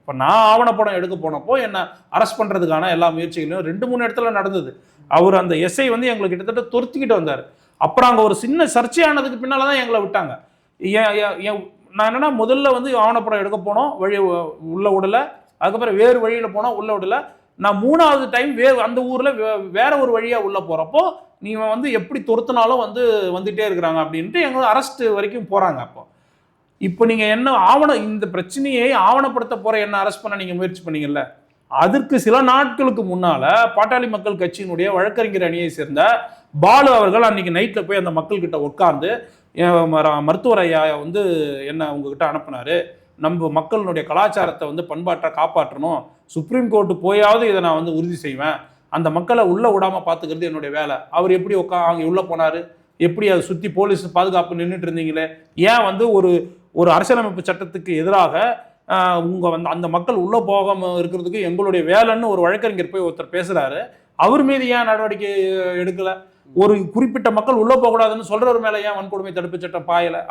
இப்போ நான் ஆவணப்படம் எடுக்க போனப்போ என்ன அரெஸ்ட் பண்ணுறதுக்கான எல்லா முயற்சிகளையும் 2-3 இடத்துல நடந்தது. அவர் அந்த எஸ்ஐ வந்து எங்களை கிட்டத்தட்ட துரத்திக்கிட்டு வந்தார். அப்புறம் அங்கே ஒரு சின்ன சர்ச்சையானதுக்கு பின்னால் தான் எங்களை விட்டாங்க. நான் என்னன்னா முதல்ல வந்து ஆவணப்படம் எடுக்க போனோம், வழி உள்ள விடலை. அதுக்கப்புறம் வேறு வழியில் போனோம், உள்ள விடலை. நான் 3வது டைம் அந்த ஊரில் வேற ஒரு வழியாக உள்ளே போகிறப்போ நீங்கள் வந்து எப்படி துரத்துனாலும் வந்து வந்துகிட்டே இருக்கிறாங்க அப்படின்ட்டு எங்களை அரெஸ்ட் வரைக்கும் போகிறாங்க. இப்போ நீங்கள் என்ன இந்த பிரச்சனையை ஆவணப்படுத்த போகிற என்ன அரெஸ்ட் பண்ண நீங்கள் முயற்சி பண்ணீங்கல்ல, அதற்கு சில நாட்களுக்கு முன்னால் பாட்டாளி மக்கள் கட்சியினுடைய வழக்கறிஞர் அணியை சேர்ந்த பாலு அவர்கள் அன்றைக்கி நைட்டில் போய் அந்த மக்கள்கிட்ட உட்கார்ந்து மருத்துவர் ஐயா வந்து என்ன உங்ககிட்ட அனுப்புனாரு, நம்ம மக்களுடைய கலாச்சாரத்தை வந்து பண்பாட்டை காப்பாற்றணும், சுப்ரீம் கோர்ட்டு போயாவது இதை நான் வந்து உறுதி செய்வேன், அந்த மக்களை உள்ளே விடாமல் பார்த்துக்கிறது என்னுடைய வேலை. அவர் எப்படி அங்கே உள்ளே போனார், எப்படி அதை சுற்றி போலீஸ் பாதுகாப்பு நின்றுட்டு இருந்தீங்களே, ஏன் வந்து ஒரு அரசியலமைப்பு சட்டத்துக்கு எதிராக வந்து அந்த மக்கள் உள்ளே போகாமல் இருக்கிறதுக்கு எங்களுடைய வேலைன்னு ஒரு வழக்கறிஞர் போய் ஒருத்தர் பேசுகிறாரு, அவர் மீது ஏன் நடவடிக்கை எடுக்கலை? ஒரு குறிப்பிட்ட மக்கள் உள்ளே போகக்கூடாதுன்னு சொல்கிறவர் மேலே ஏன் வன்கொடுமை தடுப்பு சட்டம் பாயலை?